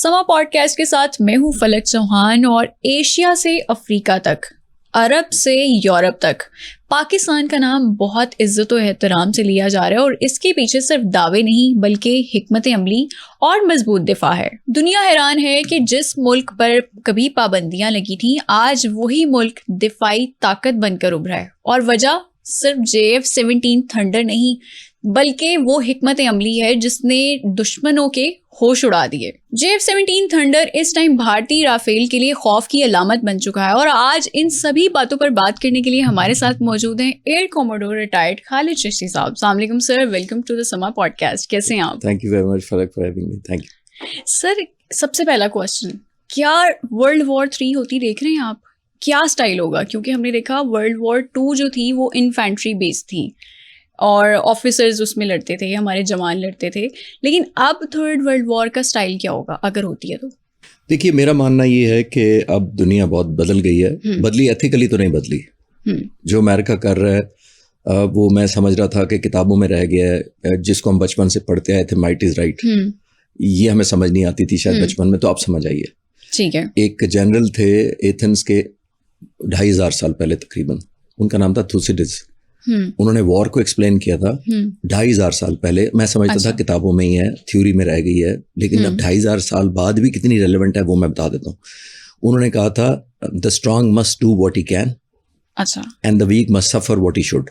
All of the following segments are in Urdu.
سما پوڈ کاسٹ کے ساتھ میں ہوں فلک چوہان، اور ایشیا سے افریقہ تک، عرب سے یورپ تک پاکستان کا نام بہت عزت و احترام سے لیا جا رہا ہے، اور اس کے پیچھے صرف دعوے نہیں بلکہ حکمت عملی اور مضبوط دفاع ہے۔ دنیا حیران ہے کہ جس ملک پر کبھی پابندیاں لگی تھیں آج وہی ملک دفاعی طاقت بن کر ابھرا ہے، اور وجہ صرف JF-17 تھنڈر نہیں بلکہ وہ حکمت عملی ہے جس نے دشمنوں کے ہوش اڑا دیے۔ JF-17 تھنڈر اس ٹائم بھارتی رافیل کے لیے خوف کی علامت بن چکا ہے، اور آج ان سبھی باتوں پر بات کرنے کے لیے ہمارے ساتھ موجود ہیں ایئر کوموڈور ریٹائرڈ خالد چشتی صاحب۔ السلام علیکم سر، ویلکم ٹو دا سما پوڈ کاسٹ۔ کیسے ہیں آپ؟ تھینک یو ویری مچ فلک for having me. Thank you sir, سب سے پہلا کوشچن، کیا ورلڈ وار 3 ہوتی دیکھ رہے ہیں آپ؟ کیا اسٹائل ہوگا؟ کیونکہ ہم نے دیکھا ورلڈ وار 2 جو تھی وہ انفینٹری بیس تھی اور آفیسرز اس میں لڑتے تھے، ہمارے جوان لڑتے تھے، لیکن اب تھرڈ ورلڈ وار کا اسٹائل کیا ہوگا اگر ہوتی ہے تو؟ دیکھیے، میرا ماننا یہ ہے کہ اب دنیا بہت بدل گئی ہے، بدلی ایتھیکلی تو نہیں بدلی۔ جو امریکہ کر رہا ہے وہ میں سمجھ رہا تھا کہ کتابوں میں رہ گیا ہے، جس کو ہم بچپن سے پڑھتے آئے تھے، مائٹ از رائٹ، یہ ہمیں سمجھ نہیں آتی تھی شاید بچپن میں، تو آپ سمجھ آئیے۔ ٹھیک ہے، ایک جنرل تھے ایتھنز کے 2500 سال پہلے تقریباً، ان کا نام تھا تھوسیڈس۔ انہوں نے وار کو ایکسپلین کیا تھا 2500 سال پہلے۔ میں سمجھتا تھا کتابوں میں ہی ہے، تھیوری میں رہ گئی ہے، لیکن اب 2500 سال بعد بھی کتنی ریلیونٹ ہے وہ میں بتا دیتا ہوں۔ انہوں نے کہا تھا the strong must do what he can and the weak must suffer what he should.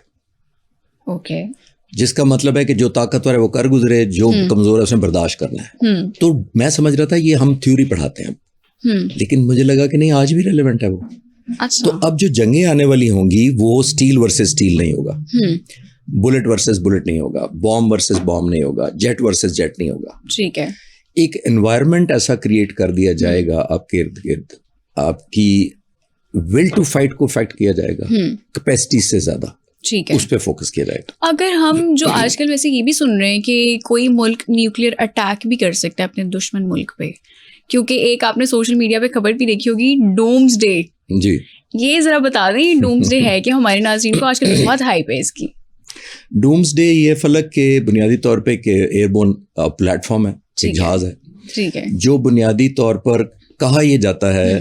Okay, جس کا مطلب ہے کہ جو طاقتور ہے وہ کر گزرے، جو کمزور ہے اس نے برداشت کرنا ہے۔ تو میں سمجھ رہا تھا یہ ہم تھیوری پڑھاتے ہیں، لیکن مجھے لگا کہ نہیں، آج بھی ریلیونٹ ہے وہ۔ تو اب جو جنگیں آنے والی ہوں گی وہ سٹیل ورسز سٹیل نہیں ہوگا، بلٹ ورسز بلٹ نہیں ہوگا، بوم ورسز بوم نہیں ہوگا، جیٹ ورسز جیٹ نہیں ہوگا۔ ٹھیک ہے، ایک انوائرمنٹ ایسا کریٹ کر دیا جائے گا آپ کے ارد گرد، آپ کی ول ٹو فائٹ کو فائٹ کیا جائے گا کیپیسٹی سے زیادہ، ٹھیک ہے، اس پہ فوکس کیا جائے گا۔ اگر ہم جو آج کل ویسے یہ بھی سن رہے ہیں کہ کوئی ملک نیوکلیر اٹیک بھی کر سکتا ہے اپنے دشمن ملک پہ، کیونکہ ایک آپ نے سوشل میڈیا پہ خبر بھی دیکھی ہوگی، ڈومز ڈے۔ جی، یہ ذرا بتا دیں ڈومز ڈے ہے کہ ہمارے ناظرین کو آج کل بہت ہائپ ہے اس کی۔ ڈومز ڈے یہ فلک کے بنیادی طور پہ کہ ایئر بورن پلیٹ فارم ہے، ایک جہاز ہے، ٹھیک ہے، جو بنیادی طور پر کہا یہ جاتا ہے،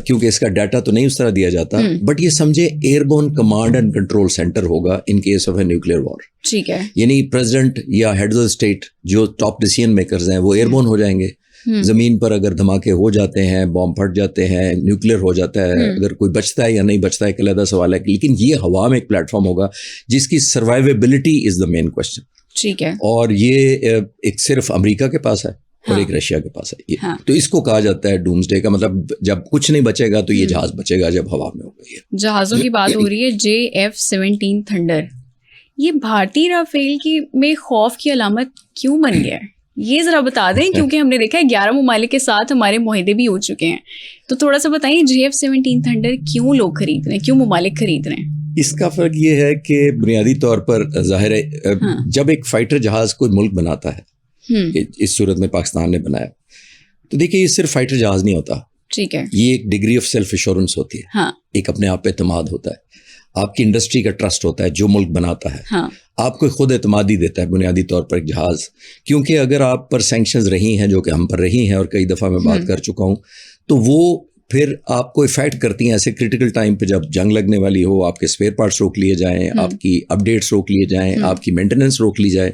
کیونکہ اس کا ڈیٹا تو نہیں اس طرح دیا جاتا، بٹ یہ سمجھے airborne command and control centre ہوگا in case of a nuclear war. ٹھیک ہے، یعنی پریزیڈنٹ یا ہیڈز آف اسٹیٹ جو ٹاپ ڈیسیژن میکرز ہیں وہ ایئر بورن ہو جائیں گے۔ زمین پر اگر دھماکے ہو جاتے ہیں، بم پھٹ جاتے ہیں، نیوکلیئر ہو جاتا ہے، اگر کوئی بچتا ہے یا نہیں بچتا ہے ایک علیحدہ سوال ہے، لیکن یہ ہوا میں ایک پلیٹ فارم ہوگا جس کی سروائیویبلٹی از دا مین کوشچن۔ ٹھیک ہے، اور یہ ایک صرف امریکہ کے پاس ہے اور ایک رشیا کے پاس ہے، تو اس کو کہا جاتا ہے ڈومز ڈے کا مطلب جب کچھ نہیں بچے گا تو یہ جہاز بچے گا جب ہوا میں ہوگا۔ یہ جہازوں کی بات ہو رہی ہے، JF-17 تھنڈر، یہ بھارتی رافیل کی میں خوف کی علامت کیوں بن گیا ہے؟ یہ ذرا بتا دیں، کیونکہ ہم نے دیکھا ہے 11 ممالک کے ساتھ ہمارے معاہدے بھی ہو چکے ہیں، تو تھوڑا سا بتائیں JF-17 تھنڈر کیوں لوگ خرید رہے ہیں، کیوں ممالک خرید رہے ہیں؟ اس کا فرق یہ ہے کہ بنیادی طور پر ظاہر ہے جب ایک فائٹر جہاز کوئی ملک بناتا ہے، اس صورت میں پاکستان نے بنایا، تو دیکھیے یہ صرف فائٹر جہاز نہیں ہوتا، ٹھیک ہے، یہ ایک ڈگری آف سیلف ایشورنس ہوتی ہے، ایک اپنے آپ پہ اعتماد ہوتا ہے، آپ کی انڈسٹری کا ٹرسٹ ہوتا ہے جو ملک بناتا ہے، آپ کو خود اعتمادی دیتا ہے بنیادی طور پر ایک جہاز، کیونکہ اگر آپ پر سینکشنز رہی ہیں جو کہ ہم پر رہی ہیں اور کئی دفعہ میں بات کر چکا ہوں، تو وہ پھر آپ کو افیکٹ کرتی ہیں ایسے کرٹیکل ٹائم پہ جب جنگ لگنے والی ہو، آپ کے اسپیئر پارٹس روک لیے جائیں، آپ کی اپ ڈیٹس روک لیے جائیں، آپ کی مینٹیننس روک لی جائے،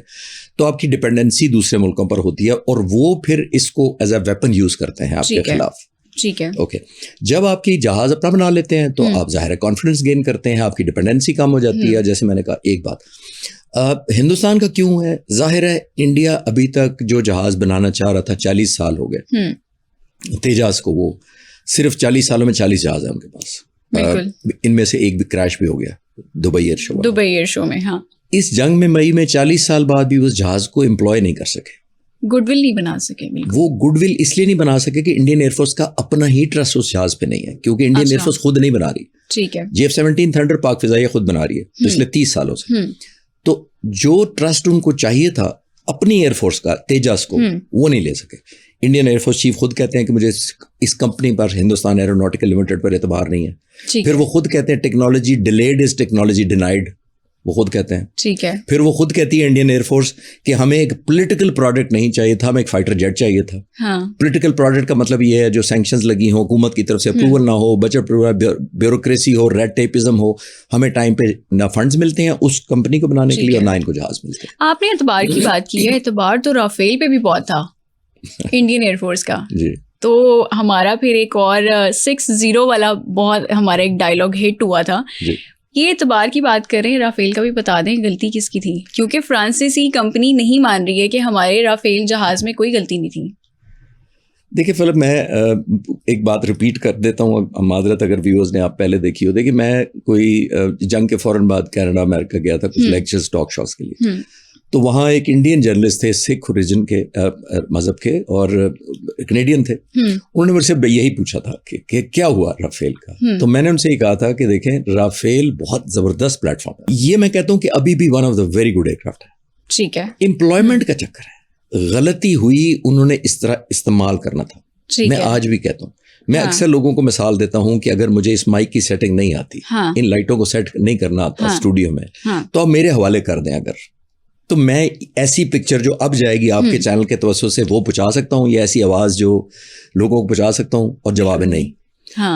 تو آپ کی ڈپینڈنسی دوسرے ملکوں پر ہوتی ہے اور وہ پھر اس کو ایز اے ویپن یوز کرتے ہیں آپ کے خلاف۔ ٹھیک ہے، اوکے، جب آپ کی جہاز اپنا بنا لیتے ہیں تو آپ ظاہر کانفیڈنس گین کرتے ہیں، آپ کی ڈپینڈنسی کم ہو جاتی ہے۔ جیسے میں نے کہا ایک بات ہندوستان کا کیوں ہے، ظاہر ہے انڈیا ابھی تک جو جہاز بنانا چاہ رہا تھا 40 سال ہو گئے تیجاز کو، وہ صرف 40 سالوں میں 40 جہاز ہیں ان کے پاس، ان میں سے ایک بھی کریش بھی ہو گیا دبئی ایئر شو میں۔ ہاں، اس جنگ میں مئی میں 40 سال بعد بھی اس جہاز کو امپلوائے نہیں کر سکے، گڈ ول نہیں بنا سکے۔ وہ گڈ ول اس لیے نہیں بنا سکے کہ انڈین ایئر فورس کا اپنا ہی ٹرسٹ اس جہاز پہ نہیں ہے، کیونکہ انڈین ایئر فورس خود نہیں بنا رہی۔ ٹھیک ہے، JF-17 تھنڈر پاک فضائیہ خود بنا رہی ہے پچھلے 30 سالوں سے، تو جو ٹرسٹ ان کو چاہیے تھا اپنی ایئر فورس کا تیجاس کو، وہ نہیں لے سکے۔ انڈین ایئر فورس چیف خود کہتے ہیں کہ مجھے اس کمپنی پر، ہندوستان ایروناٹیکل لمیٹڈ پر اعتبار نہیں ہے۔ پھر وہ خود کہتے ہیں technology delayed is technology denied, وہ خود کہتے ہیں. ٹھیک ہے. پھر وہ خود کہتی ہے انڈین ایئر فورس کہ ہمیں ایک پولیٹیکل پروڈکٹ نہیں چاہیے تھا, ہمیں ایک فائٹر جیٹ چاہیے تھا. پولیٹیکل پروڈکٹ کا مطلب یہ ہے جو سینکشنز لگی ہوں, حکومت کی طرف سے اپروول نہ ہو, بجٹ بیوروکریسی ہو, ریڈ ٹیپزم ہو, ہمیں ٹائم پہ نہ فنڈز ملتے ہیں اس کمپنی کو بنانے کے لیے اور نہ ان کو جہاز ملتے ہیں. آپ نے اعتبار کی بات کی ہے, اعتبار تو رافیل پہ بھی بہت تھا انڈین ایئر فورس کا. جی. تو ہمارا پھر ایک اور 6-0 والا بہت ہمارا ایک ڈائلاگ ہٹ ہوا تھا. یہ اعتبار کی بات کر رہے ہیں, رافیل کا بھی بتا دیں غلطی کس کی تھی, کیونکہ فرانسیسی کمپنی نہیں مان رہی ہے کہ ہمارے رافیل جہاز میں کوئی غلطی نہیں تھی. دیکھیے فلپ, میں ایک بات ریپیٹ کر دیتا ہوں, معذرت اگر ویورز نے آپ پہلے دیکھی ہو. دیکھیے میں کوئی جنگ کے فوراً بعد کینیڈا امریکہ گیا تھا کچھ لیکچرز ٹاک شوز کے لیے, تو وہاں ایک انڈین جرنلسٹ تھے, سکھ اوریجن کے مذہب کے اور کینیڈین تھے. انہوں نے مجھ سے یہی پوچھا تھا کہ کیا ہوا رافیل کا. تو میں نے ان سے یہ کہا تھا کہ دیکھیں رافیل بہت زبردست پلیٹ فارم ہے. یہ میں کہتا ہوں کہ ابھی بھی one of the very good aircraft ہے. ٹھیک ہے. امپلائمنٹ کا چکر ہے, غلطی ہوئی, انہوں نے اس طرح استعمال کرنا تھا. میں آج بھی کہتا ہوں, میں اکثر لوگوں کو مثال دیتا ہوں کہ اگر مجھے اس مائک کی سیٹنگ نہیں آتی, ان لائٹوں کو سیٹ نہیں کرنا آتا اسٹوڈیو میں, تو آپ میرے حوالے کر دیں اگر, تو میں ایسی پکچر جو اب جائے گی آپ کے چینل کے توسط سے وہ پہنچا سکتا ہوں, یا ایسی آواز جو لوگوں کو پہنچا سکتا ہوں, اور جواب نہیں.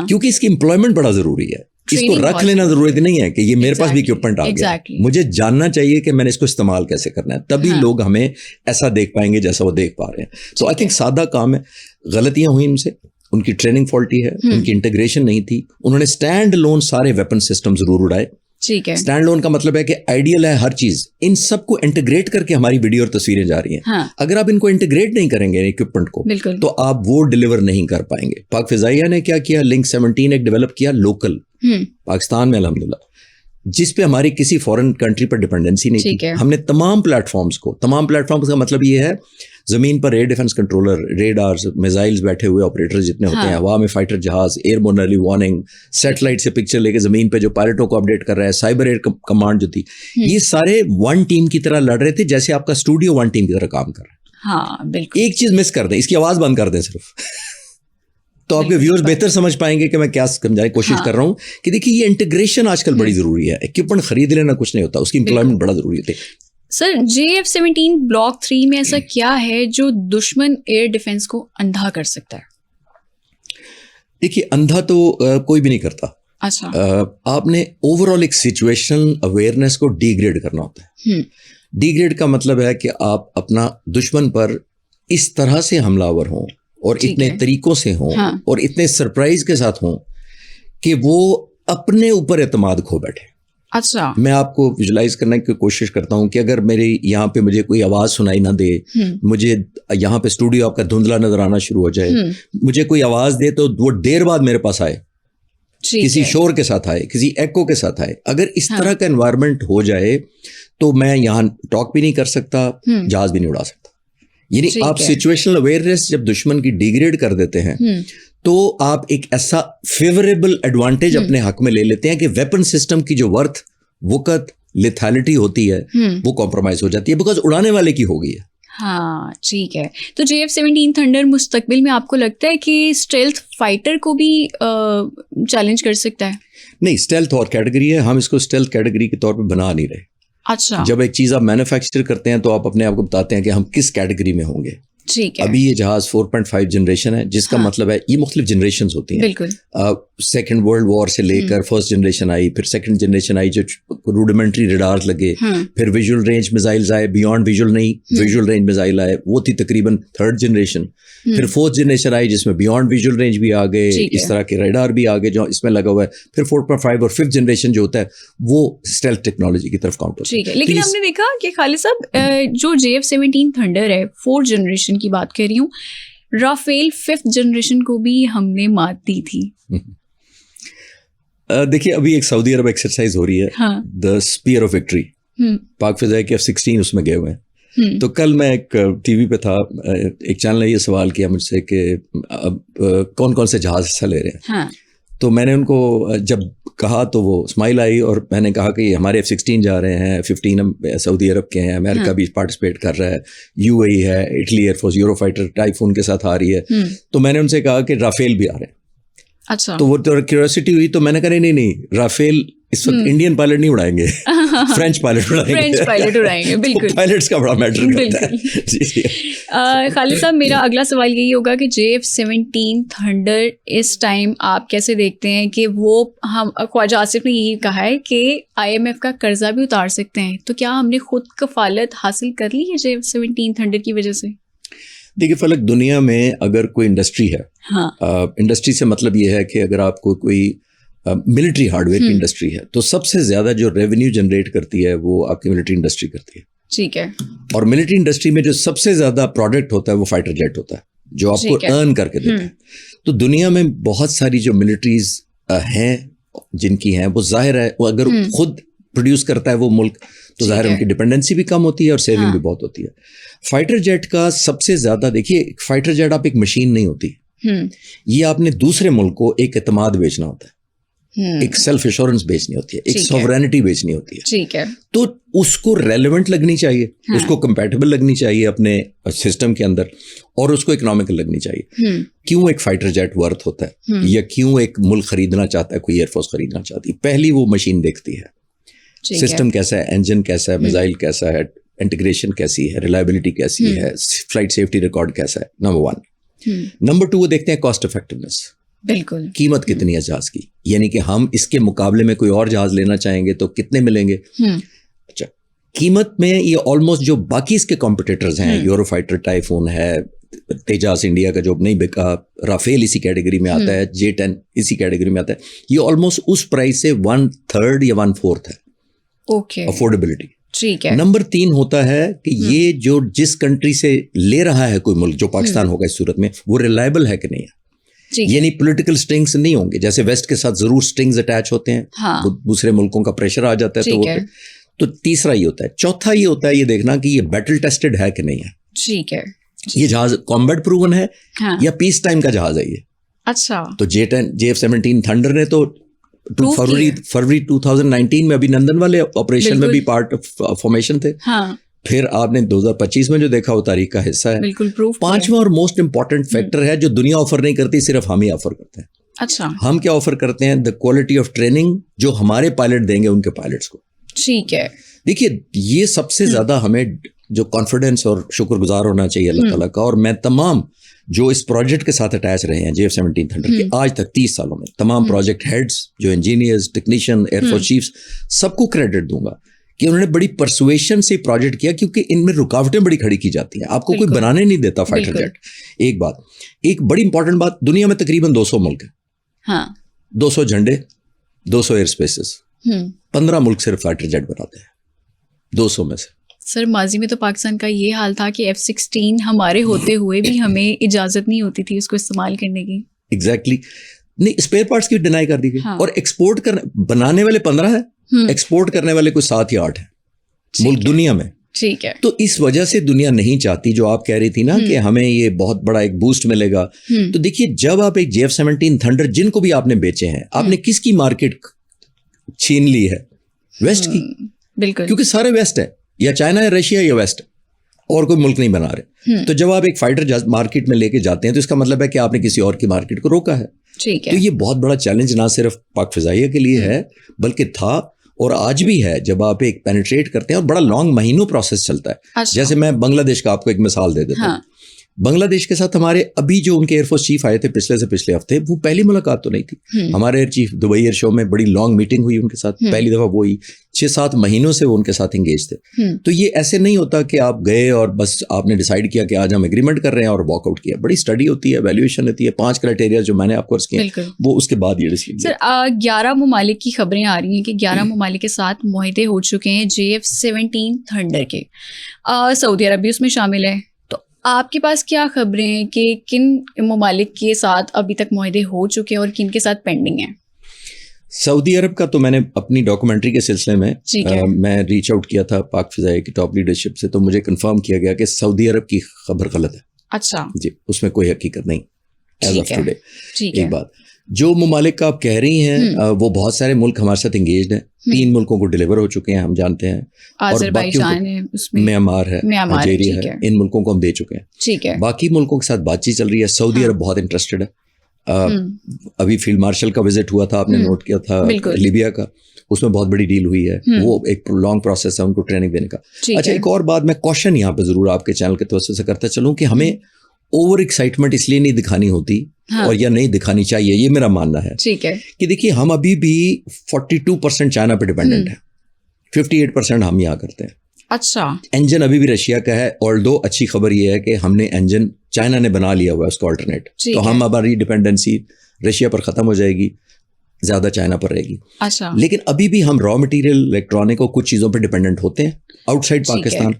کیونکہ اس کی امپلائمنٹ بڑا ضروری ہے, اس کو رکھ لینا ضروری نہیں ہے کہ یہ میرے پاس بھی اکوپمنٹ آ گیا. مجھے جاننا چاہیے کہ میں نے اس کو استعمال کیسے کرنا ہے, تبھی لوگ ہمیں ایسا دیکھ پائیں گے جیسا وہ دیکھ پا رہے ہیں. تو آئی تھنک سادہ کام ہے. غلطیاں ہوئیں ان سے, ان کی ٹریننگ فالٹی ہے, ان کی انٹیگریشن نہیں تھی. انہوں نے اسٹینڈ لون سارے ویپن سسٹم ضرور اڑائے. ٹھیک ہے. اسٹینڈ لون کا مطلب ہے کہ آئیڈیل ہے ہر چیز, ان سب کو انٹیگریٹ کر کے ہماری ویڈیو اور تصویریں جا رہی ہیں. اگر آپ ان کو انٹیگریٹ نہیں کریں گے اکوپمنٹ کو, تو آپ وہ ڈیلیور نہیں کر پائیں گے. پاک فضائیہ نے کیا کیا, لنک 17 ایک ڈیولپ کیا لوکل پاکستان میں الحمدللہ, جس پہ ہماری کسی فورن کنٹری پر ڈپینڈنسی نہیں تھی. ہم نے تمام پلیٹ فارمز کا مطلب یہ ہے زمین پر air defence controller, radars, missiles بیٹھے ہوئے آپریٹر جتنے ہوتے ہیں, ہوا میں فائٹر جہاز, airborne early warning, satellite سے پکچر لے کے زمین پہ جو پائلٹوں کو اپڈیٹ کر رہا ہے, سائبر ایئر کمانڈ جو تھی, یہ سارے ون ٹیم کی طرح لڑ رہے تھے, جیسے آپ کا اسٹوڈیو ون ٹیم کی طرح کام کر رہا ہے. ہاں بالکل. ایک چیز مس کر دیں, اس کی آواز بند کر دیں صرف, تو آپ کے ویورز بہتر سمجھ پائیں گے کہ میں کیا سمجھانے کی کوشش کر رہا ہوں. کہ دیکھیے یہ انٹیگریشن آج کل بڑی ضروری ہے. اکوپمنٹ خرید لینا کچھ نہیں ہوتا, اس کی امپلائمنٹ بڑا ضروری ہوتی ہے. سر JF-17 بلاک 3 میں ایسا کیا ہے جو دشمن ایئر ڈیفنس کو اندھا کر سکتا ہے؟ دیکھیے اندھا تو کوئی بھی نہیں کرتا. اچھا. آپ نے اوور آل ایک سچویشنل اویئرنیس کو ڈی گریڈ کرنا ہوتا ہے. ڈی گریڈ کا مطلب ہے کہ آپ اپنا دشمن پر اس طرح سے حملہ آور ہوں اور اتنے طریقوں سے ہوں اور اتنے سرپرائز کے ساتھ ہوں کہ وہ اپنے اوپر اعتماد کھو بیٹھے. اچھا. میں آپ کو ویژلائز کرنے کی کوشش کرتا ہوں کہ اگر میری یہاں پہ مجھے کوئی آواز سنائی نہ دے, مجھے یہاں پہ اسٹوڈیو آپ کا دھندلا نظر آنا شروع ہو جائے, مجھے کوئی آواز دے تو وہ دیر بعد میرے پاس آئے, کسی شور کے ساتھ آئے, کسی ایکو کے ساتھ آئے. اگر اس طرح کا انوائرمنٹ ہو جائے تو میں یہاں ٹاک بھی نہیں کر سکتا, جہاز بھی نہیں اڑا سکتا. یعنی آپ سچویشنل اویئرنیس جب دشمن کی ڈیگریڈ کر دیتے ہیں تو آپ ایک ایسا فیوریبل ایڈوانٹیج اپنے حق میں لے لیتے ہیں کہ ویپن سسٹم کی جو ورتھ, وقت, لیتھیلٹی ہوتی ہے وہ کمپرومائز ہو جاتی ہے, بیکاز اڑانے والے کی ہو گئی ہے. ہاں ٹھیک ہے. تو JF-17 تھنڈر مستقبل میں آپ کو لگتا ہے کہ اسٹیلتھ فائٹر کو بھی چیلنج کر سکتا ہے؟ نہیں, اسٹیلتھ اور کیٹیگری ہے, ہم اس کو اسٹیلتھ کیٹیگری کے طور پہ بنا نہیں رہے. اچھا. جب ایک چیز آپ مینوفیکچر کرتے ہیں تو آپ اپنے آپ کو بتاتے ہیں کہ ہم کس کیٹیگری میں ہوں گے. ٹھیک ہے. ابھی یہ جہاز 4.5 جنریشن ہے, جس کا مطلب ہے یہ مختلف جنریشنز ہوتی ہیں. بالکل. سیکنڈ ورلڈ وار سے لے کر فرسٹ جنریشن آئی, پھر سیکنڈ جنریشن آئی جو روڈیمنٹری ریڈارز لگے, پھر ویژول رینج میزائلز آئے, بیونڈ ویژول نہیں ویژول رینج میزائل آئے, وہ تھی تقریباً تھرڈ جنریشن. پھر فورتھ جنریشن آئی جس میں بیونڈ ویژول رینج بھی آ گئے, اس طرح کے ریڈار بھی آ گئے جو اس میں لگا ہوا ہے. پھر 4.5 اور ففتھ جنریشن جو ہوتا ہے وہ اسٹیلتھ ٹیکنالوجی کی طرف کاؤنٹ ہوتا ہے. ٹھیک ہے. لیکن ہم نے دیکھا کہ خالد صاحب جو JF-17 تھنڈر ہے 4 جنریشن کی بات کر رہی ہوں, رافیل 5th جنریشن کو بھی ہم نے مات دی تھی. دیکھیے ابھی ایک سعودی عرب ایکسرسائز ہو رہی ہے, دا اسپیئر آف وکٹری. پاک فضائیہ کے F-16 اس میں گئے ہوئے ہیں. تو کل میں ایک ٹی وی پہ تھا, ایک چینل نے یہ سوال کیا مجھ سے کہ اب کون کون سے جہاز حصہ لے رہے ہیں. تو میں نے ان کو جب کہا تو وہ اسمائل آئی, اور میں نے کہا کہ یہ ہمارے F-16 جا رہے ہیں, 15 سعودی عرب کے ہیں, امریکہ بھی پارٹیسپیٹ کر رہا ہے, UAE ہے, اٹلی air force Eurofighter Typhoon کے ساتھ آ رہی ہے. تو میں نے ان سے کہا کہ رافیل بھی آ رہے ہیں. اچھا. تو وہ کیوریوسٹی ہوئی, تو میں نے کہا نہیں, رافیل اس وقت انڈین پائلٹ نہیں اڑائیں گے, فرینچ پائلٹ اڑائیں گے. بالکل, پائلٹس کا بڑا میٹر کرتا ہے. خالد صاحب, میرا اگلا سوال یہی ہوگا کہ JF-17 تھنڈر اس ٹائم آپ کیسے دیکھتے ہیں کہ وہ, ہم خواجہ آصف نے یہی کہا ہے کہ IMF کا قرضہ بھی اتار سکتے ہیں, تو کیا ہم نے خود کفالت حاصل کر لی ہے JF-17 تھنڈر کی وجہ سے؟ دیکھیے فلک, دنیا میں اگر کوئی انڈسٹری ہے, انڈسٹری سے مطلب یہ ہے کہ اگر آپ کو کوئی ملٹری ہارڈ ویئر کی انڈسٹری ہے تو سب سے زیادہ جو ریونیو جنریٹ کرتی ہے وہ آپ کی ملٹری انڈسٹری کرتی ہے. ٹھیک ہے. اور ملٹری انڈسٹری میں جو سب سے زیادہ پروڈکٹ ہوتا ہے وہ فائٹر جیٹ ہوتا ہے, جو آپ کو ارن کر کے دیتا ہے. تو دنیا میں بہت ساری جو ملٹریز ہیں جن کی ہیں, وہ ظاہر ہے وہ اگر خود پروڈیوس کرتا ہے وہ ملک, تو ظاہر ان کی ڈپینڈنسی بھی کم ہوتی ہے اور سیونگ بھی بہت ہوتی ہے. فائٹر جیٹ کا سب سے زیادہ, دیکھیے فائٹر جیٹ آپ ایک مشین نہیں ہوتی, یہ آپ نے دوسرے ملک کو ایک اعتماد بیچنا ہوتا ہے, ایک سیلف ایشورنس بیچنی ہوتی ہے, ایک سوورینٹی بیچنی ہوتی ہے. ٹھیک ہے. تو اس کو ریلیونٹ لگنی چاہیے, اس کو کمپیٹیبل لگنی چاہیے اپنے سسٹم کے اندر, اور اس کو اکنامیکل لگنی چاہیے. کیوں ایک فائٹر جیٹ ورتھ ہوتا ہے, یا کیوں ایک ملک خریدنا چاہتا ہے, کوئی ایئر فورس خریدنا چاہتی ہے, پہلی وہ مشین دیکھتی ہے سسٹم کیسا ہے, انجن کیسا ہے, میزائل کیسا ہے, انٹیگریشن کیسی ہے, ریلائبلٹی کیسی ہے, فلائٹ سیفٹی ریکارڈ کیسا ہے, نمبر 1. نمبر 2 وہ دیکھتے ہیں کاسٹ افیکٹونیس. بالکل, قیمت کتنی ہے جہاز کی, یعنی کہ ہم اس کے مقابلے میں کوئی اور جہاز لینا چاہیں گے تو کتنے ملیں گے. اچھا, قیمت میں یہ آلموسٹ جو باقی اس کے کمپٹیٹرز ہیں, یورو فائٹر, ٹائفون ہے, تیجاس انڈیا کا جو نہیں بکا, رافیل اسی کیٹیگری میں آتا ہے, J-10 اسی کیٹیگری میں آتا ہے, یہ آلموسٹ اس پرائز سے 1/3 یا 1/4 ہے افورڈیبلٹی. ٹھیک ہے. نمبر 3 ہوتا ہے کہ یہ جو جس کنٹری سے لے رہا ہے کوئی ملک, جو پاکستان ہوگا اس صورت میں, وہ ریلائبل ہے کہ نہیں ہے. یعنی پولیٹیکل سٹرنگز نہیں ہوں گے, جیسے ویسٹ کے ساتھ ضرور سٹرنگز اٹیچ ہوتے ہیں, دوسرے ملکوں کا پریشر آ جاتا ہے, تو تیسرا یہ ہوتا ہے. چوتھا یہ ہوتا ہے یہ دیکھنا کہ یہ بیٹل ٹیسٹڈ ہے کہ نہیں ہے. ٹھیک ہے. یہ جہاز کامبیٹ پروون ہے یا پیس ٹائم کا جہاز ہے یہ. اچھا. تو JF-17 تھنڈر نے تو فروری 2019 میں ابھی نندن والے آپریشن میں بھی پارٹ فارمیشن تھے. پھر آپ نے 2025 میں جو دیکھا وہ تاریخ کا حصہ ہے. بالکل. 5واں اور موسٹ امپورٹنٹ فیکٹر ہے جو دنیا آفر نہیں کرتی, صرف ہم ہی آفر کرتے ہیں. اچھا. ہم کیا آفر کرتے ہیں, دا کوالٹی آف ٹریننگ جو ہمارے پائلٹ دیں گے ان کے پائلٹس کو. ٹھیک ہے. دیکھیے یہ سب سے زیادہ ہمیں جو کانفیڈنس اور شکر گزار ہونا چاہیے اللہ تعالیٰ کا. اور میں تمام جو اس پروجیکٹ کے ساتھ اٹیچ رہے ہیں JF-17 تھنڈر کے آج تک 30 سالوں میں, تمام پروجیکٹ ہیڈز, جو engineers, technician, air force chiefs, سب کو کریڈٹ دوں گا کہ انہوں نے بڑی پرسویشن سے پروجیکٹ کیا, کیونکہ ان میں رکاوٹیں بڑی کھڑی کی جاتی ہیں. آپ کو کوئی بنانے نہیں دیتا فائٹر جیٹ. ایک بات, ایک بڑی امپورٹنٹ بات, دنیا میں تقریباً 200 ملک ہیں, 200 جھنڈے, 200 ایئر اسپیسز, 15 ملک صرف فائٹر جیٹ بناتے ہیں 200 میں سے. سر ماضی میں تو پاکستان کا یہ حال تھا کہ F-16 ہمارے ہوتے ہوئے بھی ہمیں اجازت نہیں ہوتی تھی اس کو استعمال کرنے کی. ایگزیکٹلی. نہیں, اسپیئر پارٹس کی ڈینائی کر دی گئی. اور ایکسپورٹ کرنے, بنانے والے 15 ہیں, ایکسپورٹ کرنے والے کوئی 7 یا 8 ہیں ملک دنیا میں. ٹھیک ہے. تو اس وجہ سے دنیا نہیں چاہتی, جو آپ کہہ رہی تھی نا کہ ہمیں یہ بہت بڑا ایک بوسٹ ملے گا. تو دیکھیے جب آپ ایک JF-17 تھنڈر جن کو بھی آپ نے بیچے ہیں, آپ نے کس کی مارکیٹ چھین لی ہے؟ ویسٹ کی. بالکل. کیونکہ سارے ویسٹ ہے, یا چائنا یا رشیا یا ویسٹ, اور کوئی ملک نہیں بنا رہے. تو جب آپ ایک فائٹر مارکیٹ میں لے کے جاتے ہیں تو اس کا مطلب ہے کہ آپ نے کسی اور کی مارکیٹ کو روکا ہے. ٹھیک ہے. تو یہ بہت بڑا چیلنج نہ صرف پاک فضائیہ کے لیے ہے بلکہ تھا اور آج بھی ہے. جب آپ ایک پینیٹریٹ کرتے ہیں اور بڑا لانگ مہینوں پروسیس چلتا ہے. جیسے میں بنگلہ دیش کا آپ کو ایک مثال دے دیتا ہوں. بنگلہ دیش کے ساتھ ہمارے ابھی جو ان کے ایئر فورس چیف آئے تھے پچھلے ہفتے, وہ پہلی ملاقات تو نہیں تھی. ہمارے ایئر چیف دبئی ایئر شو میں بڑی لانگ میٹنگ ہوئی ان کے ساتھ, پہلی دفعہ وہی 6-7 مہینوں سے وہ ان کے ساتھ انگیج تھے. تو یہ ایسے نہیں ہوتا کہ آپ گئے اور بس آپ نے ڈیسائیڈ کیا کہ آج ہم ایگریمنٹ کر رہے ہیں اور واک آؤٹ کیا. بڑی اسٹڈی ہوتی ہے, ویلیویشن ہوتی ہے, 5 کرائٹیریا جو میں نے آپ کو عرض کیے وہ اس کے بعد یہ ڈیسیجن. سر 11 ممالک کی خبریں آ رہی ہیں کہ 11 ممالک کے ساتھ معاہدے ہو چکے ہیں JF-17 تھنڈر کے. سعودی عرب بھی اس میں شامل ہے. آپ کے پاس کیا خبریں ہیں کہ کن ممالک کے ساتھ ابھی تک معاہدے ہو چکے ہیں اور کن کے ساتھ پینڈنگ ہیں؟ سعودی عرب کا تو میں نے اپنی ڈاکومنٹری کے سلسلے میں میں ریچ آؤٹ کیا تھا پاک فضائیہ کی ٹاپ لیڈرشپ سے, تو مجھے کنفرم کیا گیا کہ سعودی عرب کی خبر غلط ہے. اچھا جی, اس میں کوئی حقیقت نہیں ایز آف ٹوڈے. ایک بات, جو ممالک کا آپ کہہ رہی ہیں وہ بہت سارے ملک ہمارے ساتھ انگیجڈ ہیں. 3 ملکوں کو ڈیلیور ہو چکے ہیں ہم جانتے ہیں, میانمار ہے, الجیریا ہے, ان ملکوں کو ہم دے چکے ہیں. ٹھیک ہے. باقی ملکوں کے ساتھ بات چیت چل رہی ہے. سعودی عرب بہت انٹرسٹڈ ہے. ابھی فیلڈ مارشل کا وزٹ ہوا تھا, آپ نے نوٹ کیا تھا لیبیا کا, اس میں بہت بڑی ڈیل ہوئی ہے, وہ ایک لانگ پروسیس ہے ان کو ٹریننگ دینے کا. اچھا ایک اور بات میں کوشچن یہاں پہ ضرور آپ کے چینل کے توسط سے کرتا چلوں کہ ہمیں اوور ایکسائٹمنٹ اس لیے نہیں دکھانی ہوتی اور یا نہیں دکھانی چاہیے, یہ میرا ماننا ہے کہ دیکھیے ہم ابھی بھی 42% چائنا پہ ڈیپینڈنٹ ہے, 58% ہم یہاں کرتے ہیں. اچھا انجن ابھی بھی رشیا کا ہے, آلدو اچھی خبر یہ ہے کہ ہم نے انجن چائنا نے بنا لیا ہوا ہے اس کو آلٹرنیٹ, تو ہم ہماری ڈیپینڈنسی رشیا پر ختم ہو جائے گی, زیادہ چائنا پر رہے گی. اچھا لیکن ابھی بھی ہم را مٹیریل الیکٹرانک اور کچھ چیزوں پہ ڈیپینڈنٹ ہوتے ہیں آؤٹ سائڈ پاکستان.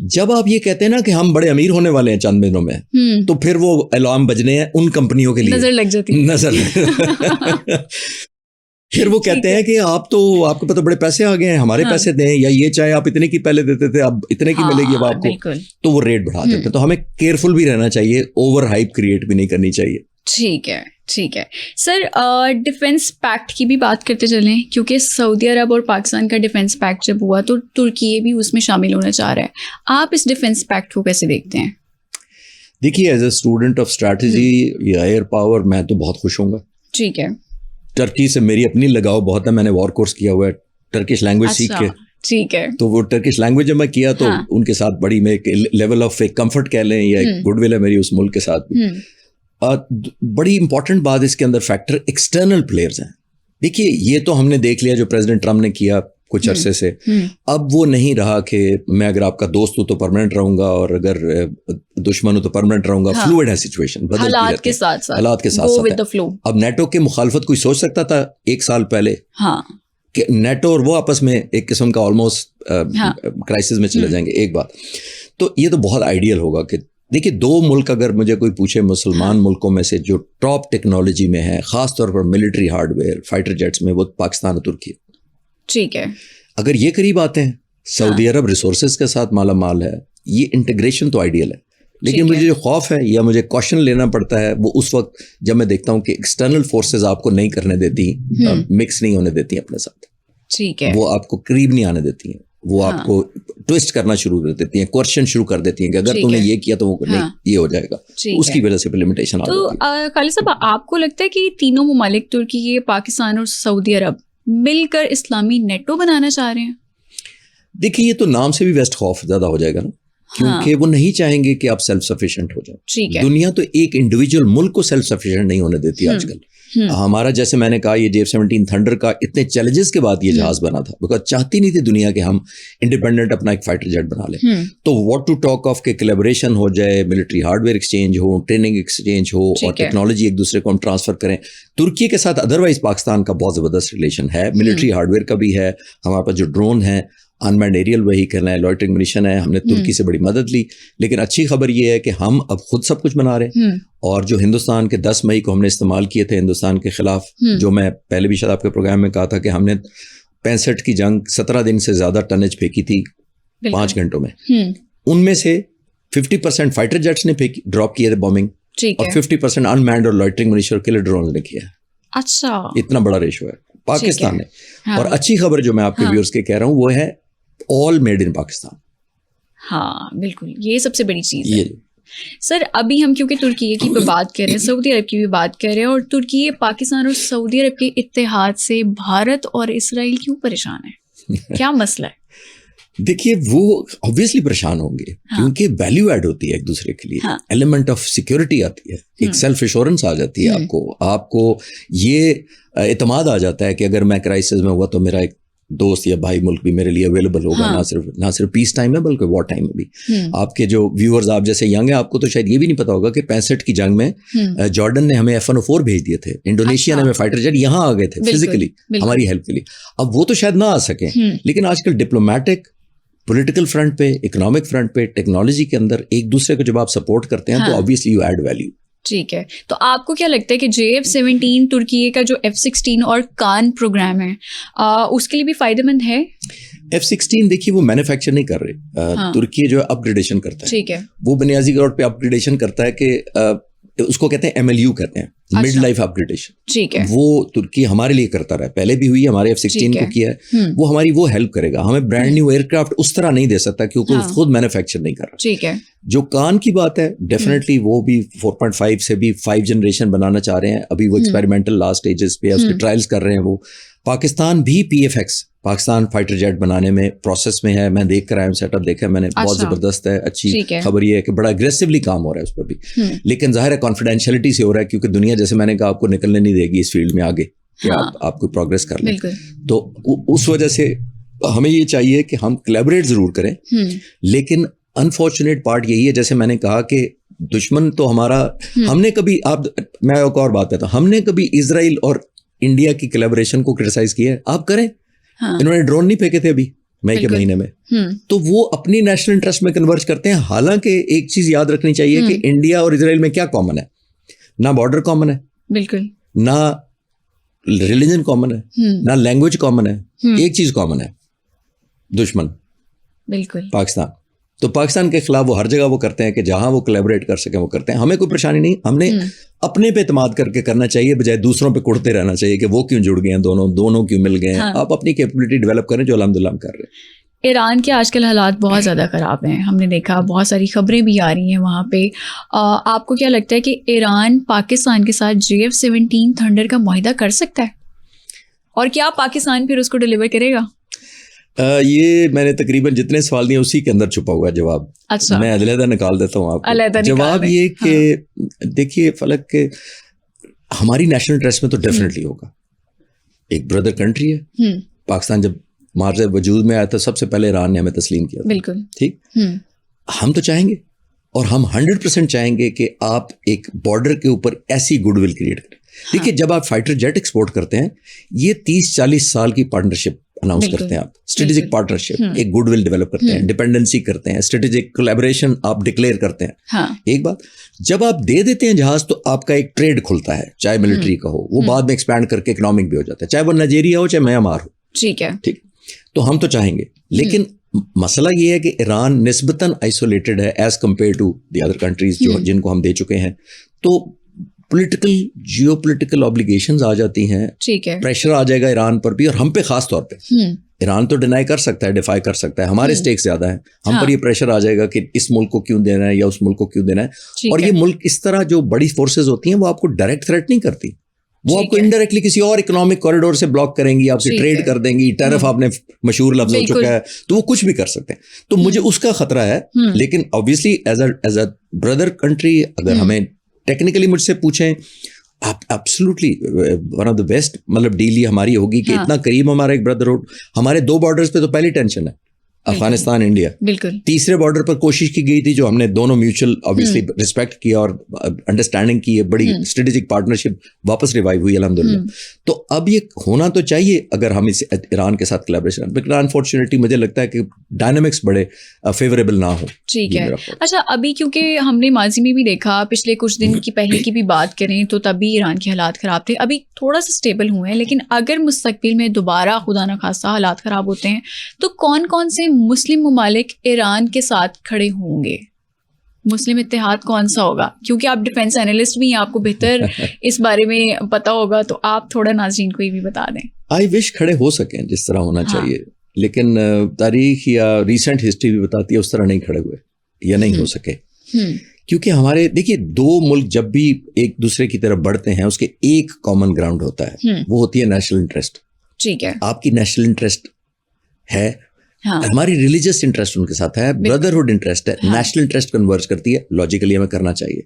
جب آپ یہ کہتے ہیں نا کہ ہم بڑے امیر ہونے والے ہیں چند مہینوں میں, تو پھر وہ الارم بجنے ہیں ان کمپنیوں کے لیے, نظر لگ جاتی نظر پھر وہ کہتے ہیں کہ آپ کو پتہ بڑے پیسے آ گئے ہیں, ہمارے پیسے دیں, یا یہ چائے آپ اتنے کی پہلے دیتے تھے اب اتنے کی ملے گی اب آپ کو, تو وہ ریٹ بڑھا دیتے ہیں. تو ہمیں کیئرفل بھی رہنا چاہیے, اوور ہائپ کریٹ بھی نہیں کرنی چاہیے. ٹھیک ہے ٹھیک ہے سر, ڈیفینس پیکٹ کی بھی بات کرتے چلیں, کیونکہ سعودی عرب اور پاکستان کا ڈیفینس پیکٹ جب ہوا تو ترکی بھی اس میں شامل ہونا چاہ رہا ہے. آپ اس ڈیفینس پیکٹ کو کیسے دیکھتے ہیں؟ دیکھیے as a student of strategy یا ایئر پاور میں تو بہت خوش ہوں گا. ٹھیک ہے. ٹرکی سے میری اپنی لگاؤ بہت ہے, میں نے وار کورس کیا ہوا ہے ٹرکش لینگویج سیکھ کے. ٹھیک ہے. تو وہ ٹرکش لینگویج جب میں کیا تو ان کے ساتھ بڑی میں لیول آف ایک کمفرٹ کہہ لیں یا ایک گڈ ول ہے میری اس ملک کے ساتھ بھی. بڑی امپورٹنٹ بات اس کے اندر فیکٹر ایکسٹرنل پلیئرز ہیں. دیکھیے یہ تو ہم نے دیکھ لیا جو پریزیڈنٹ ٹرمپ نے کیا کچھ عرصے سے, اب وہ نہیں رہا کہ میں اگر آپ کا دوست ہوں تو پرماننٹ رہوں گا اور اگر دشمن ہوں تو پرماننٹ رہوں گا. فلوئڈ ہے سچویشن, حالات کے ساتھ اب نیٹو کی مخالفت کوئی سوچ سکتا تھا ایک سال پہلے کہ نیٹو اور وہ آپس میں ایک قسم کا آلموسٹ کرائسس میں چلے جائیں گے؟ ایک بات تو یہ تو بہت آئیڈیل ہوگا کہ دیکھیے دو ملک اگر مجھے کوئی پوچھے مسلمان ملکوں میں سے جو ٹاپ ٹیکنالوجی میں ہے خاص طور پر military hardware fighter jets میں, وہ پاکستان اور ترکی. ٹھیک ہے. اگر یہ قریب آتے ہیں, سعودی عرب ریسورسز کے ساتھ مالا مال ہے, یہ انٹیگریشن تو آئیڈیل ہے. لیکن مجھے جو خوف ہے یا مجھے کوشچن لینا پڑتا ہے وہ اس وقت جب میں دیکھتا ہوں کہ ایکسٹرنل فورسز آپ کو نہیں کرنے دیتی, مکس نہیں ہونے دیتی اپنے ساتھ. ٹھیک ہے. وہ آپ کو قریب نہیں آنے دیتی ہیں, وہ آپ کو ٹوسٹ کرنا شروع کر دیتی ہیں, کوشچن شروع کر دیتی ہیں کہ اگر تم نے یہ کیا تو وہ نہیں یہ ہو جائے گا, اس کی وجہ سے لمیٹیشن آ جاتی ہے. تو خالد صاحب آپ کو لگتا ہے کہ تینوں ممالک ترکی, پاکستان اور سعودی عرب مل کر اسلامی نیٹو بنانا چاہ رہے ہیں؟ دیکھیے یہ تو نام سے بھی ویسٹ خوف زیادہ ہو جائے گا نا, کیونکہ وہ نہیں چاہیں گے کہ آپ سیلف سفیشینٹ ہو جائیں. دنیا تو ایک انڈیویجول ملک کو سیلف سفیشینٹ نہیں ہونے دیتی آج کل. ہمارا جیسے میں نے کہا یہ JF-17 تھنڈر کا اتنے چیلنجز کے بعد یہ جہاز بنا تھا, بیکاز چاہتی نہیں تھی دنیا کہ ہم انڈیپینڈنٹ اپنا ایک فائٹر جیٹ بنا لیں. تو واٹ ٹو ٹاک آف کہ کولیبریشن ہو جائے, ملٹری ہارڈ ویئر ایکسچینج ہو, ٹریننگ ایکسچینج ہو, اور ٹیکنالوجی ایک دوسرے کو ہم ٹرانسفر کریں. ترکی کے ساتھ ادروائز پاکستان کا بہت زبردست ریلیشن ہے, ملٹری ہارڈ ویئر کا بھی ہے, ہمارے پاس جو ڈرون ہیں, انمینڈ ایریل وہیکل ہے, لوئٹرنگ منیشن ہے, ہم نے ترکی سے بڑی مدد لی. لیکن اچھی خبر یہ ہے کہ ہم اب خود سب کچھ بنا رہے ہیں, اور جو ہندوستان کے 10 مئی کو ہم نے استعمال کیے تھے ہندوستان کے خلاف, جو میں پہلے بھی شاید آپ کے پروگرام میں کہا تھا کہ ہم نے 65 کی جنگ 17 دن سے زیادہ ٹنیج پھینکی تھی 5 گھنٹوں میں, ان میں سے 50% فائٹر جیٹس نے ڈراپ کیے تھے بومبنگ, اور 50% انمینڈ اور لوئٹرنگ منیشن اور کلر ڈرونز نے کیا. اچھا, اتنا بڑا ریشو ہے پاکستان نے. اور اچھی خبر جو میں آپ کے ویورز کے کہہ رہا ہوں وہ ہے آل میڈ ان پاکستان. ہاں بالکل, یہ سب سے بڑی چیز ہے. سر ابھی ہم کیونکہ ترکی کی بھی بات کر رہے ہیں, سعودی عرب کی بھی بات کر رہے ہیں, اور ترکی, پاکستان اور سعودی عرب کے اتحاد سے بھارت اور اسرائیل کیوں پریشان ہے؟ کیا مسئلہ ہے؟ دیکھیے وہ obviously پریشان ہوں گے, کیونکہ ویلیو ایڈ ہوتی ہے ایک دوسرے کے لیے, ایلیمنٹ آف سیکورٹی آتی ہے, ایک سیلف ایشورنس آ جاتی ہے آپ کو یہ اعتماد آ جاتا ہے کہ اگر میں کرائسس میں ہوا تو میرا ایک دوست یا بھائی ملک بھی میرے لیے اویلیبل ہوگا, نہ صرف پیس ٹائم میں بلکہ وار ٹائم میں بھی. آپ کے جو ویورز آپ جیسے ینگ ہیں, آپ کو تو شاید یہ بھی نہیں پتا ہوگا کہ 65 کی جنگ میں جارڈن نے ہمیں F-104 بھیج دیے تھے, انڈونیشیا نے ہمیں فائٹر جیٹ یہاں آ گئے تھے فزیکلی ہماری ہیلپ کے لیے. اب وہ تو شاید نہ آ سکیں, لیکن آج کل ڈپلومیٹک پولیٹیکل فرنٹ پہ, اکنامک فرنٹ پہ, ٹیکنالوجی کے اندر ایک دوسرے کو جب آپ سپورٹ کرتے ہیں تو obviously you add value. ٹھیک ہے. تو آپ کو کیا لگتا ہے کہ JF-17 ترکی کا جو F-16 اور کان پروگرام ہے اس کے لیے بھی فائدہ مند ہے؟ F-16 دیکھیے وہ مینوفیکچر نہیں کر رہے, ترکی جو ہے اپ گریڈیشن کرتا ہے. ٹھیک ہے. وہ بنیادی طور پہ اپ گریڈیشن کرتا ہے کہ اس کو کہتے ہیں MLU کہتے ہیں, مڈ لائف اپگریڈیشن. ٹھیک ہے, وہ ترکی ہمارے لیے کرتا رہا ہے, پہلے بھی ہوئی ہے, ہمارے F-16 کو کیا ہے, وہ ہماری وہ ہیلپ کرے گا. ہمیں برانڈ نیو ایئر کرافٹ اس طرح نہیں دے سکتا کیونکہ خود مینوفیکچر نہیں کر رہا. ٹھیک ہے, جو کان کی بات ہے ڈیفینیٹلی وہ بھی 4.5 سے بھی 5 جنریشن بنانا چاہ رہے ہیں. ابھی وہ ایکسپیریمنٹل لاسٹ اسٹیجز پہ اس کے ٹرائلز کر رہے ہیں. وہ پاکستان بھی PFX پاکستان فائٹر جیٹ بنانے میں پروسیس میں ہے. میں دیکھ کر آیا ہوں, سیٹ اپ دیکھا ہے میں نے, بہت زبردست ہے. اچھی خبر یہ ہے کہ بڑا اگریسولی کام ہو رہا ہے اس پر بھی, لیکن ظاہر ہے کانفیڈینشیلٹی سے ہو رہا ہے کیونکہ دنیا جیسے میں نے کہا آپ کو نکلنے نہیں دے گی اس فیلڈ میں آگے کہ آپ کو پروگریس کر لیں. تو اس وجہ سے ہمیں یہ چاہیے کہ ہم کولیبریٹ ضرور کریں, لیکن انفارچونیٹ پارٹ یہی ہے جیسے میں نے کہا کہ دشمن تو ہمارا, ہم نے کبھی, میں ایک اور بات کہتا ہوں, ہم نے کبھی اسرائیل اور انڈیا کی کولیبریشن کو کرٹیسائز کیا ہے؟ آپ کریں. انہوں نے ڈرون نہیں پھینکے تھے ابھی مئی کے مہینے میں, تو وہ اپنی نیشنل انٹرسٹ میں کنورج کرتے ہیں. حالانکہ ایک چیز یاد رکھنی چاہیے کہ انڈیا اور اسرائیل میں کیا کامن ہے؟ نہ بارڈر کامن ہے, بالکل, نہ ریلیجن کامن ہے, نہ لینگویج کامن ہے. ایک چیز کامن ہے, دشمن, بالکل, پاکستان. تو پاکستان کے خلاف وہ ہر جگہ وہ کرتے ہیں کہ جہاں وہ کولیبریٹ کر سکیں وہ کرتے ہیں. ہمیں کوئی پریشانی نہیں, ہم نے اپنے پہ اعتماد کر کے کرنا چاہیے بجائے دوسروں پہ کڑتے رہنا چاہیے کہ وہ کیوں جڑ گئے ہیں, دونوں کیوں مل گئے ہیں. آپ اپنی کیپبلٹی ڈیولپ کریں جو الحمدللہ ہم کر رہے ہیں. ایران کے آج کل حالات بہت زیادہ خراب ہیں, ہم نے دیکھا بہت ساری خبریں بھی آ رہی ہیں وہاں پہ. آپ کو کیا لگتا ہے کہ ایران پاکستان کے ساتھ JF-17 تھنڈر کا معاہدہ کر سکتا ہے, اور کیا پاکستان پھر اس کو ڈیلیور کرے گا؟ یہ میں نے تقریباً جتنے سوال دیے اسی کے اندر چھپا ہوا ہے جواب. اچھا, میں علیحدہ نکال دیتا ہوں آپ کو. جواب یہ کہ دیکھیے فلک کہ ہماری نیشنل انٹرسٹ میں تو ڈیفینیٹلی ہوگا. ایک بردر کنٹری ہے, پاکستان جب مارز وجود میں آیا تھا سب سے پہلے ایران نے ہمیں تسلیم کیا, بالکل ٹھیک. ہم تو چاہیں گے اور ہم 100% چاہیں گے کہ آپ ایک بارڈر کے اوپر ایسی گڈ ول کریٹ کریں. دیکھیے جب آپ فائٹر جیٹ ایکسپورٹ کرتے ہیں یہ 30-40 سال کی پارٹنرشپ اناؤنس کرتے ہیں, آپ اسٹریٹجک پارٹنرشپ, ایک گڈ ول ڈیولپ کرتے ہیں, ڈیپینڈنسی کرتے ہیں, اسٹریٹجک کولیبریشن آپ ڈکلیئر کرتے ہیں. ایک بات, جب آپ دے دیتے ہیں جہاز تو آپ کا ایک ٹریڈ کھلتا ہے, چاہے ملٹری کا ہو, وہ بعد میں ایکسپینڈ کر کے اکنامک بھی ہو جاتا ہے, چاہے وہ نائجیریا ہو چاہے میانمار ہو. ٹھیک ہے, ٹھیک. تو ہم تو چاہیں گے, لیکن مسئلہ یہ ہے کہ ایران نسبتاً آئسولیٹڈ ہے as compare to the other countries جن کو ہم دے چکے ہیں. تو پولیٹیکل جیو پولیٹیکل آبلیگیشنز آ جاتی ہیں, پریشر آ جائے گا ایران پر بھی, اور ہم پہ خاص طور پہ. ایران تو ڈینائی کر سکتا ہے, ڈیفائی کر سکتا ہے, ہمارے اسٹیک زیادہ ہیں, ہم پر یہ پریشر آ جائے گا کہ اس ملک کو کیوں دینا ہے یا اس ملک کو کیوں دینا ہے. اور یہ ملک اس طرح جو بڑی فورسز ہوتی ہیں وہ آپ کو ڈائریکٹ تھریٹ نہیں کرتی, وہ آپ کو انڈائریکٹلی کسی اور اکنامک کوریڈور سے بلاک کریں گی, آپ کی ٹریڈ کر دیں گی. ٹیرف آپ نے مشہور لفظ ہو چکا ہے, تو وہ کچھ بھی کر سکتے ہیں. تو مجھے اس کا خطرہ ہے, لیکن obviously as a brother country اگر ہمیں ٹیکنیکلی مجھ سے پوچھیں, absolutely one of the best مطلب ڈیل یہ ہماری ہوگی کہ اتنا قریب ہمارا ایک بردرہڈ. ہمارے 2 بارڈرز پہ تو پہلی ٹینشن ہے, افغانستان انڈیا. بالکل. تیسرے بارڈر پر کوشش کی گئی تھی جو ہم نے دونوں میوچل obviously ریسپیکٹ کیا اور انڈرسٹینڈنگ کی ہے, بڑی اسٹریٹجک پارٹنرشپ واپس ریوائیو ہوئی الحمدللہ. تو اب یہ ہونا تو چاہیے اگر ہم اس ایران کے ساتھ کولیبریشن, لیکن انفارچونیٹلی مجھے لگتا ہے کہ ڈائنامکس بڑے فیوریبل نہ ہو. ٹھیک ہے. اچھا, ابھی کیونکہ ہم نے ماضی میں بھی دیکھا, پچھلے کچھ دن کی پہلے کی بھی بات کریں تو تب بھی ایران کے حالات خراب تھے, ابھی تھوڑا سا اسٹیبل ہوئے ہیں, لیکن اگر مستقبل میں دوبارہ خدا نخواستہ حالات خراب ہوتے ہیں تو کون کون سے مسلم ممالک ایران کے ساتھ کھڑے ہوں گے؟ مسلم اتحاد کون سا ہوگا؟ کیونکہ آپ ڈیفینس اینالسٹ بھی ہیں, آپ کو بہتر اس بارے میں پتا ہوگا, تو آپ تھوڑا ناظرین کو یہ بھی بتا دیں. آئی وش کھڑے ہو سکیں جس طرح ہونا چاہیے, لیکن تاریخ یا ریسنٹ ہسٹری بھی بتاتی ہے اس طرح نہیں کھڑے ہوئے یا نہیں ہو سکے. کیونکہ ہمارے دیکھیے 2 ملک جب بھی ایک دوسرے کی طرف بڑھتے ہیں اس کے ایک کامن گراؤنڈ ہوتا ہے, وہ ہوتی ہے نیشنل انٹرسٹ. ٹھیک ہے, آپ کی نیشنل انٹرسٹ ہے, ہماری ریلیجس انٹرسٹ ان کے ساتھ ہے, بردرہڈ انٹرسٹ ہے, نیشنل انٹرسٹ کنورج کرتی ہے, لاجیکلی ہمیں کرنا چاہیے.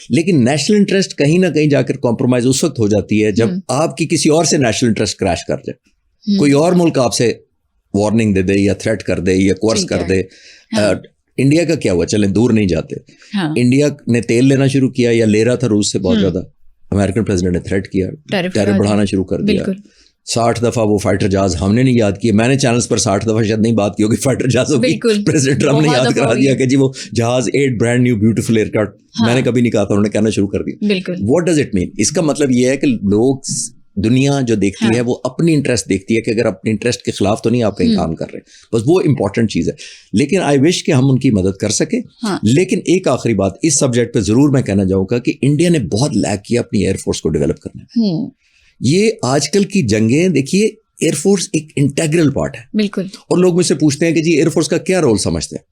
لیکن نیشنل انٹرسٹ کہیں نہ کہیں جا کر کمپرومائز اس وقت ہو جاتی ہے جب آپ کی کسی اور سے نیشنل انٹرسٹ کریش کر جائے, کوئی اور ملک آپ سے وارننگ دے دے یا تھریٹ کر دے یا کورس کر دے. انڈیا کا کیا ہوا, چلیں دور نہیں جاتے, انڈیا نے تیل لینا شروع کیا یا لے رہا تھا روس سے بہت زیادہ, امریکن پریزیڈنٹ نے تھریٹ کیا, ٹیرف بڑھانا شروع کر دیا. 60 دفعہ وہ فائٹر جہاز ہم نے نہیں یاد کیے, میں نے چینلز پر 60 دفعہ شاید نہیں بات کی ہوگی فائٹر جہازوں کی, پریزیڈنٹ ٹرمپ نے یاد کرا دیا کہ جی وہ جہاز 8 brand new beautiful aircraft, میں نے کبھی نہیں کہا تھا, انہوں نے کہنا شروع کر دیا. What does it mean? اس کا مطلب یہ ہے کہ لوگ دنیا جو دیکھتی ہے وہ اپنی انٹرسٹ دیکھتی ہے کہ اگر اپنے انٹرسٹ کے خلاف تو نہیں آپ کہیں کام کر رہے, بس وہ امپورٹنٹ چیز ہے. لیکن آئی وش کہ ہم ان کی مدد کر سکیں. لیکن ایک آخری بات اس سبجیکٹ پہ ضرور میں کہنا چاہوں گا کہ انڈیا نے بہت لیک کیا اپنی ایئر فورس کو ڈیولپ کرنے میں. یہ آج کل کی جنگیں دیکھیے, ایئر فورس ایک انٹیگرل پارٹ ہے. بالکل. اور لوگ مجھ سے پوچھتے ہیں کہ جی ایئر فورس کا کیا رول سمجھتے ہیں.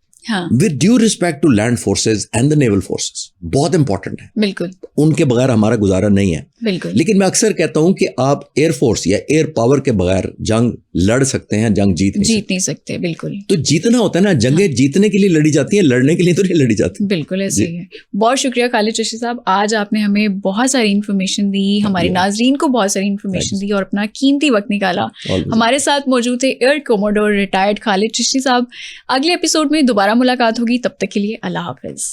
With due respect to land forces and the naval forces, بہت امپورٹنٹ ہے. بالکل. ان کے بغیر ہمارا گزارا نہیں ہے. بالکل. لیکن میں اکثر کہتا ہوں کہ آپ ایئر فورس یا ایئر پاور کے بغیر جنگ لڑ سکتے ہیں, جنگ جیت نہیں سکتے. بالکل. تو جیتنا ہوتا ہے نا, جنگیں جیتنے کے لیے لڑی جاتی ہیں, لڑنے کے لیے تو نہیں لڑی جاتی. بالکل ایسے ہی ہے. بہت شکریہ خالد چشتی صاحب, آج آپ نے ہمیں بہت ساری انفارمیشن دی, ہمارے ناظرین کو بہت ساری انفارمیشن دی اور اپنا قیمتی وقت نکالا. ہمارے ساتھ موجود تھے ایئر کوموڈور ریٹائرڈ خالد چشتی صاحب. اگلے ایپیسوڈ میں دوبارہ ملاقات ہوگی, تب تک کے لیے اللہ حافظ.